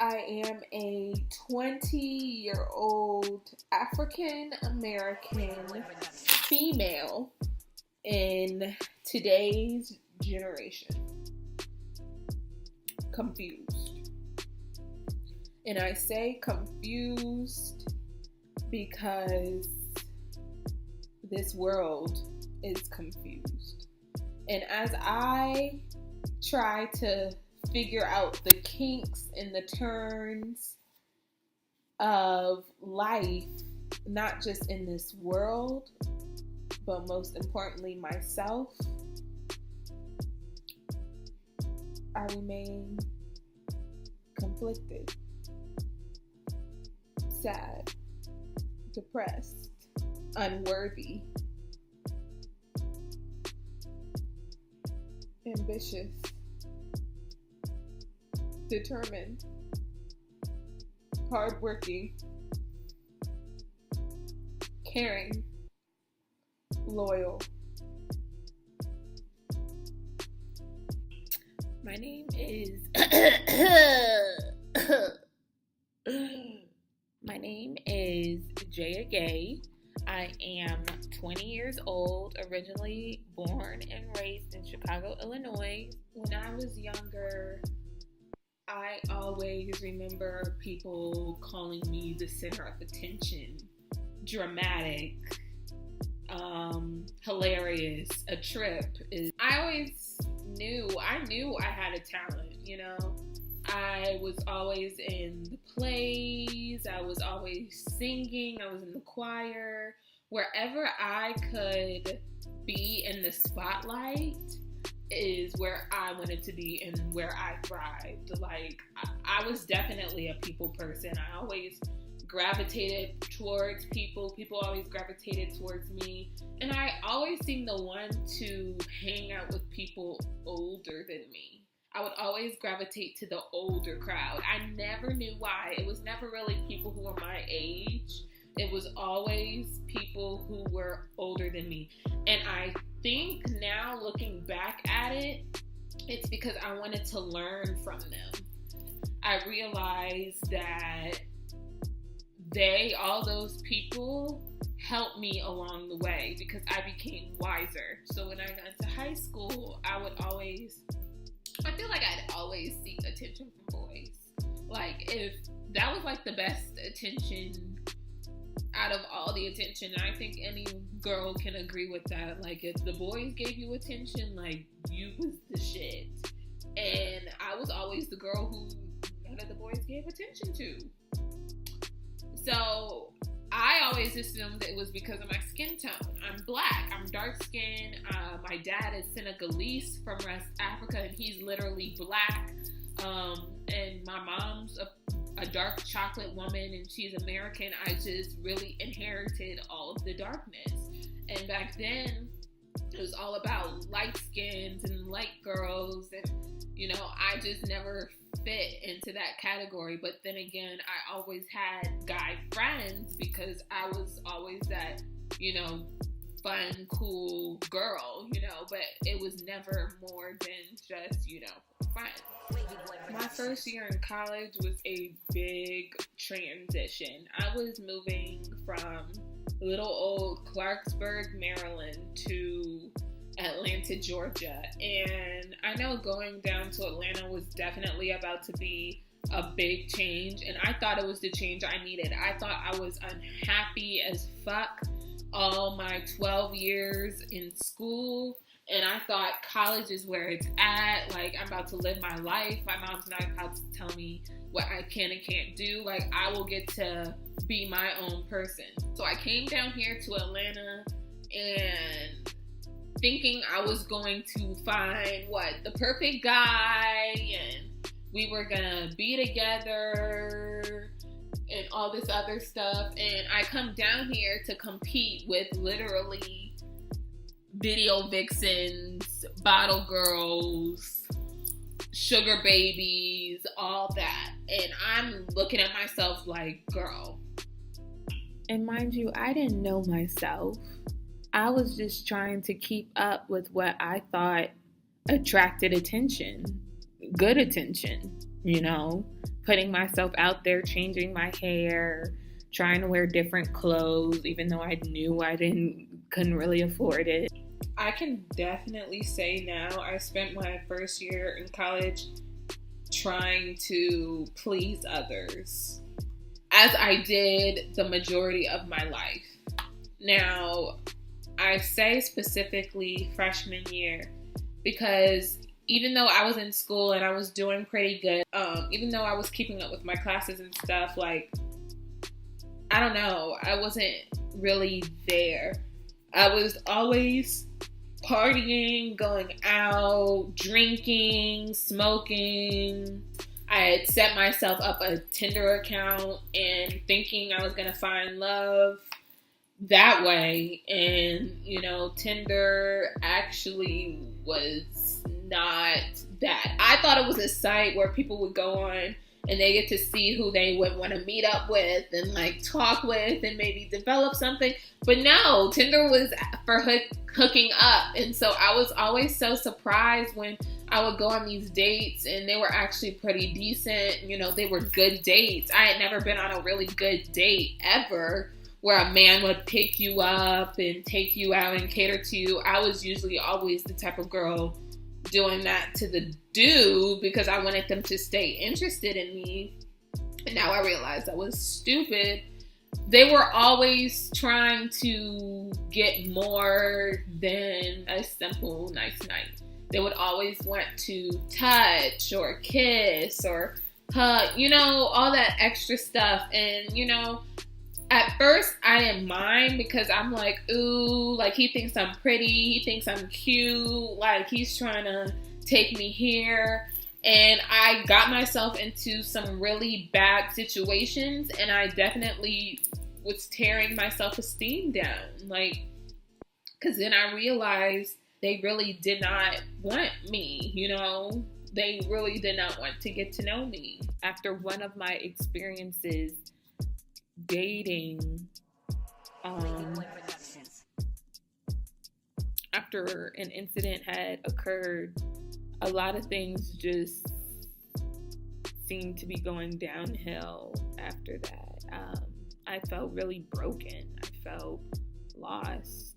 I am a 20-year-old African American female in today's generation. Confused. And I say confused because this world is confused. And as I try to figure out the kinks and the turns of life, not just in this world, but most importantly myself, I remain conflicted, sad, depressed, unworthy, ambitious, determined, hardworking, caring, loyal. My name is Jaya Gay. I am 20 years old, originally born and raised in Chicago, Illinois. When I was younger, I always remember people calling me the center of attention, dramatic, hilarious, a trip. I knew I had a talent, I was always in the plays, I was always singing, I was in the choir. Wherever I could be in the spotlight is where I wanted to be and where I thrived. I was definitely a people person. I always gravitated towards people. People always gravitated towards me. And I always seemed the one to hang out with people older than me. I would always gravitate to the older crowd. I never knew why. It was never really people who were my age. It was always people who were older than me. And I think now, looking back at it, it's because I wanted to learn from them. I realized that all those people helped me along the way because I became wiser. So when I got into high school, I feel like I'd always seek attention from boys. If that was the best attention out of all the attention, I think any girl can agree with that. If the boys gave you attention, you was the shit. And I was always the girl who none of the boys gave attention to. So I always assumed it was because of my skin tone. I'm black. I'm dark skinned. My dad is Senegalese from West Africa, and he's literally black. And my mom's a dark chocolate woman, and she's American. I just really inherited all of the darkness. And back then, it was all about light skins and light girls, and I just never fit into that category. But then again, I always had guy friends because I was always that, fun, cool girl, but it was never more than just, fun. My first year in college was a big transition. I was moving from little old Clarksburg, Maryland to Atlanta, Georgia. And I know going down to Atlanta was definitely about to be a big change. And I thought it was the change I needed. I thought I was unhappy as fuck all my 12 years in school. And I thought college is where it's at. I'm about to live my life. My mom's not about to tell me what I can and can't do. I will get to be my own person. So I came down here to Atlanta and thinking I was going to find the perfect guy, and we were gonna be together and all this other stuff. And I come down here to compete with literally video vixens, bottle girls, sugar babies, all that. And I'm looking at myself girl. And mind you, I didn't know myself. I was just trying to keep up with what I thought attracted attention. Good attention, putting myself out there, changing my hair, trying to wear different clothes, even though I knew I couldn't really afford it. I can definitely say now I spent my first year in college trying to please others, as I did the majority of my life. Now, I say specifically freshman year because even though I was in school and I was doing pretty good, even though I was keeping up with my classes and stuff, like, I don't know, I wasn't really there. I was always partying, going out, drinking, smoking. I had set myself up a Tinder account and thinking I was going to find love that way. And, you know, Tinder actually was not that. I thought it was a site where people would go on and they get to see who they would want to meet up with and like talk with and maybe develop something. But no, Tinder was for hooking up. And so I was always so surprised when I would go on these dates and they were actually pretty decent. You know, they were good dates. I had never been on a really good date ever where a man would pick you up and take you out and cater to you. I was usually always the type of girl doing that to the dude because I wanted them to stay interested in me. And now I realize that was stupid. They were always trying to get more than a simple nice night. They would always want to touch or kiss or hug, you know, all that extra stuff. And, you know, at first I didn't mind because I'm like, ooh, like he thinks I'm pretty, he thinks I'm cute, like he's trying to take me here. And I got myself into some really bad situations and I definitely was tearing my self-esteem down. Like, because then I realized they really did not want me, you know? They really did not want to get to know me. After one of my experiences dating, after an incident had occurred, a lot of things just seemed to be going downhill after that. I felt really broken. I felt lost.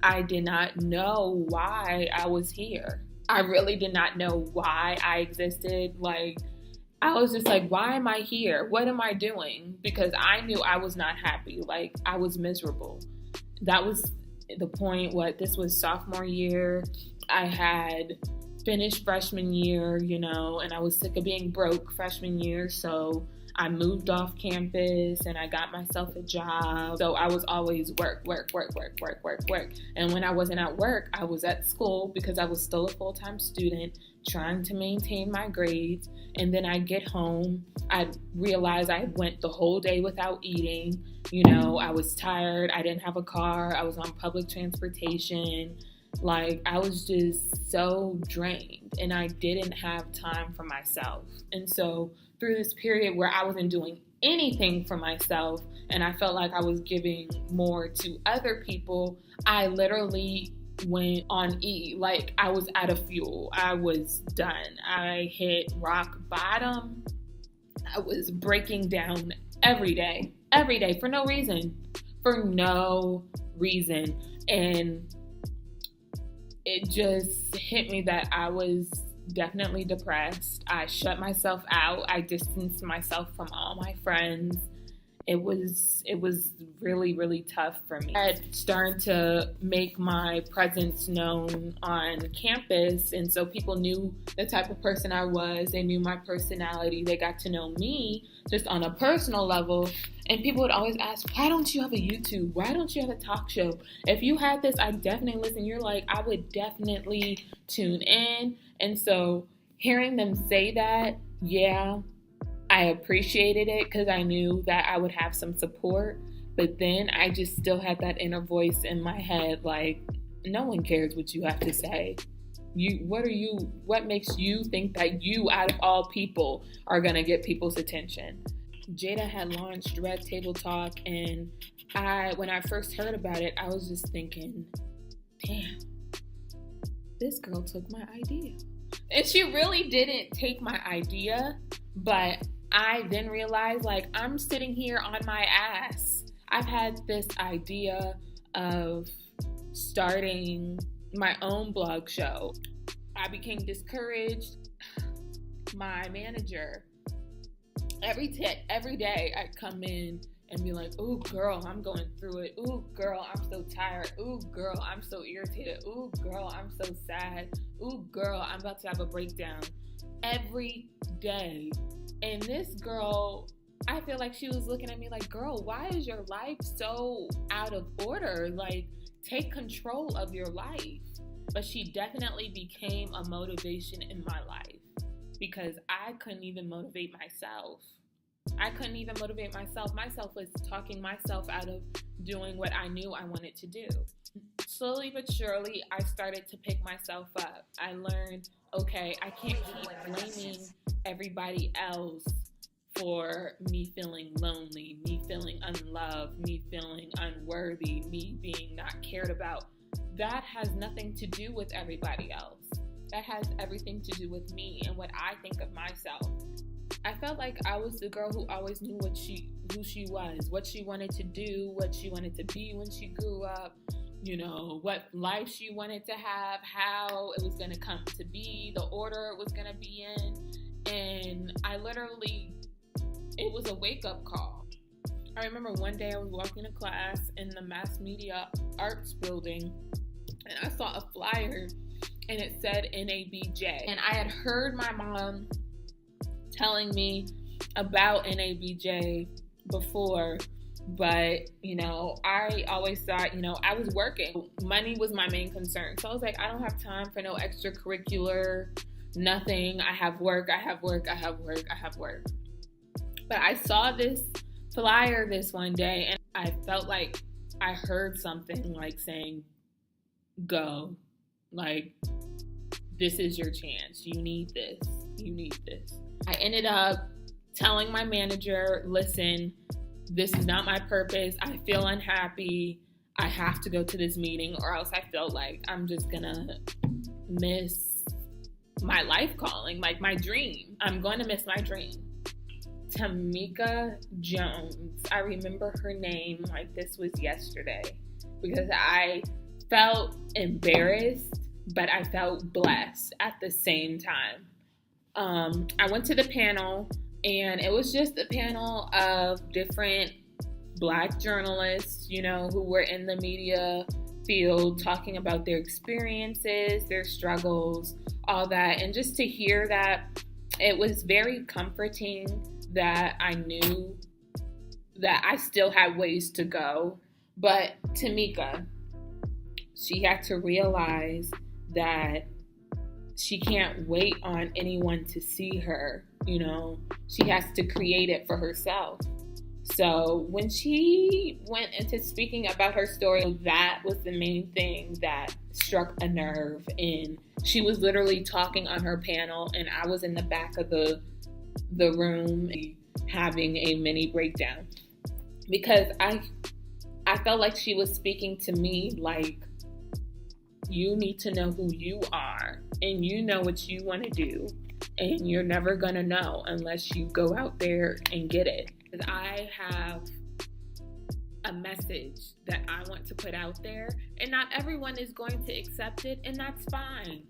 I did not know why I was here. I really did not know why I existed. Like, I was just like, why am I here? What am I doing? Because I knew I was not happy. Like, I was miserable. That was the point. This was sophomore year. I had finished freshman year, you know, and I was sick of being broke freshman year. So I moved off campus and I got myself a job. So I was always work. And when I wasn't at work, I was at school because I was still a full-time student trying to maintain my grades. And then I get home, I realized I went the whole day without eating. You know, I was tired. I didn't have a car. I was on public transportation. Like, I was just so drained and I didn't have time for myself. And so through this period where I wasn't doing anything for myself and I felt like I was giving more to other people, I literally went on E. Like, I was out of fuel. I was done. I hit rock bottom. I was breaking down every day for no reason. And it just hit me that I was definitely depressed. I shut myself out. I distanced myself from all my friends. It was really, really tough for me. I had started to make my presence known on campus, and so people knew the type of person I was. They knew my personality. They got to know me just on a personal level. And people would always ask, why don't you have a YouTube? Why don't you have a talk show? If you had this, I'd definitely listen. You're like, I would definitely tune in. And so hearing them say that, yeah, I appreciated it because I knew that I would have some support. But then I just still had that inner voice in my head, like, no one cares what you have to say. What makes you think that you, out of all people, are going to get people's attention? Jada had launched Red Table Talk, and when I first heard about it, I was just thinking, damn, this girl took my idea. And she really didn't take my idea, But I then realized, like, I'm sitting here on my ass. I've had this idea of starting my own blog show. I became discouraged. My manager, every day I'd come in and be like, ooh, girl, I'm going through it. Ooh, girl, I'm so tired. Ooh, girl, I'm so irritated. Ooh, girl, I'm so sad. Ooh, girl, I'm about to have a breakdown. Every day. And this girl, I feel like she was looking at me like, girl, why is your life so out of order? Like, take control of your life. But she definitely became a motivation in my life because I couldn't even motivate myself. Myself was talking myself out of doing what I knew I wanted to do. Slowly but surely, I started to pick myself up. I learned, okay, I can't keep blaming everybody else for me feeling lonely, me feeling unloved, me feeling unworthy, me being not cared about. That has nothing to do with everybody else. That has everything to do with me and what I think of myself. I felt like I was the girl who always knew who she was, what she wanted to do, what she wanted to be when she grew up, what life she wanted to have, how it was going to come to be, the order it was going to be in. And it was a wake-up call. I remember one day I was walking to class in the mass media arts building, and I saw a flyer, and it said NABJ. And I had heard my mom telling me about NABJ before, but, I always thought, I was working. Money was my main concern. So I was like, I don't have time for no extracurricular, nothing. I have work. But I saw this flyer this one day, and I felt like I heard something like saying, go. Like, this is your chance. You need this. I ended up telling my manager, listen, this is not my purpose. I feel unhappy. I have to go to this meeting, or else I feel like I'm just gonna miss my life calling, like my dream. I'm going to miss my dream. Tamika Jones. I remember her name like this was yesterday because I felt embarrassed, but I felt blessed at the same time. I went to the panel, and it was just a panel of different Black journalists, who were in the media field talking about their experiences, their struggles, all that. And just to hear that, it was very comforting that I knew that I still had ways to go. But Tamika, she had to realize that she can't wait on anyone to see her, She has to create it for herself. So when she went into speaking about her story, that was the main thing that struck a nerve. And she was literally talking on her panel, and I was in the back of the room having a mini breakdown because I felt like she was speaking to me like, you need to know who you are, and you know what you want to do, and you're never gonna know unless you go out there and get it. Because I have a message that I want to put out there, and not everyone is going to accept it, and that's fine.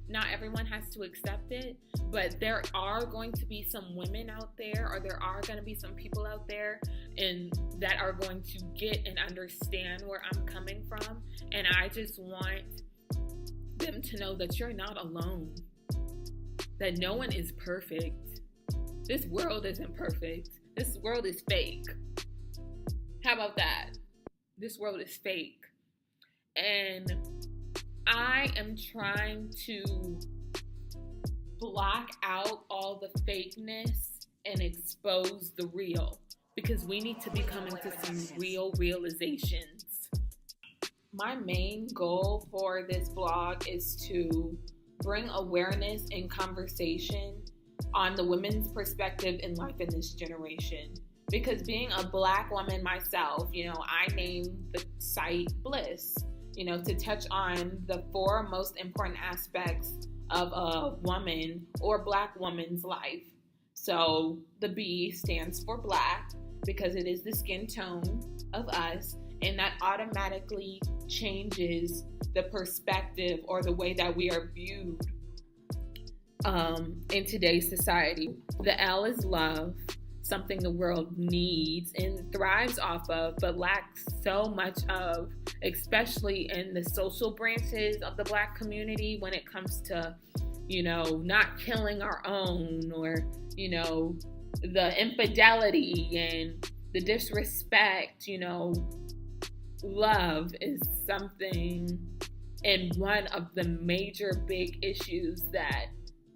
Not everyone has to accept it, but there are going to be some women out there, or there are going to be some people out there and that are going to get and understand where I'm coming from. And I just want them to know that you're not alone, that no one is perfect. This world isn't perfect. This world is fake. How about that? This world is fake. And I am trying to block out all the fakeness and expose the real, because we need to be coming to some real realizations. My main goal for this blog is to bring awareness and conversation on the women's perspective in life in this generation. Because being a Black woman myself, I named the site Blis, to touch on the 4 most important aspects of a woman or Black woman's life. So the B stands for Black because it is the skin tone of us, and that automatically changes the perspective or the way that we are viewed in today's society. The L is love, something the world needs and thrives off of, but lacks so much of, especially in the social branches of the Black community when it comes to, not killing our own, or, the infidelity and the disrespect. Love is something and one of the major big issues that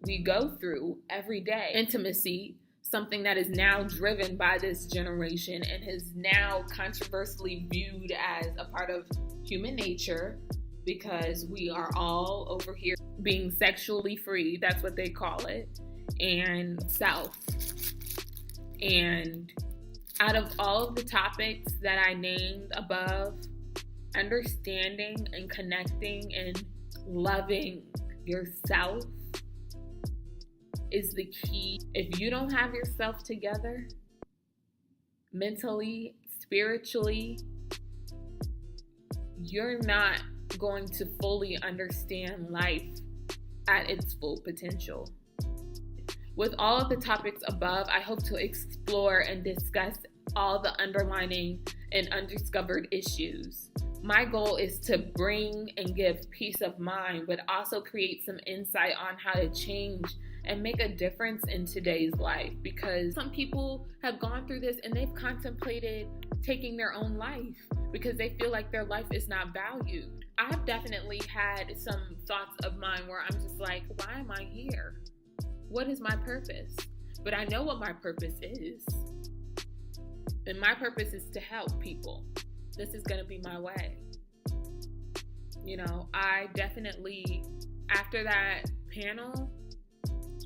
we go through every day. Intimacy, something that is now driven by this generation and is now controversially viewed as a part of human nature, because we are all over here being sexually free, that's what they call it, and self. And out of all of the topics that I named above, understanding and connecting and loving yourself is the key. If you don't have yourself together, mentally, spiritually, you're not going to fully understand life at its full potential. With all of the topics above, I hope to explore and discuss all the underlining and undiscovered issues. My goal is to bring and give peace of mind, but also create some insight on how to change and make a difference in today's life, because some people have gone through this and they've contemplated taking their own life because they feel like their life is not valued. I've definitely had some thoughts of mine where I'm just like, why am I here? What is my purpose? But I know what my purpose is. And my purpose is to help people. This is going to be my way. I definitely, after that panel,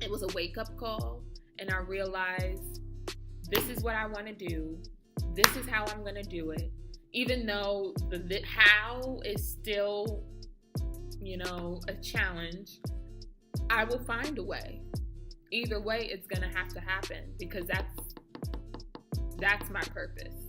it was a wake-up call, and I realized this is what I want to do. This is how I'm going to do it. Even though the how is still, a challenge, I will find a way. Either way, it's going to have to happen, because that's my purpose.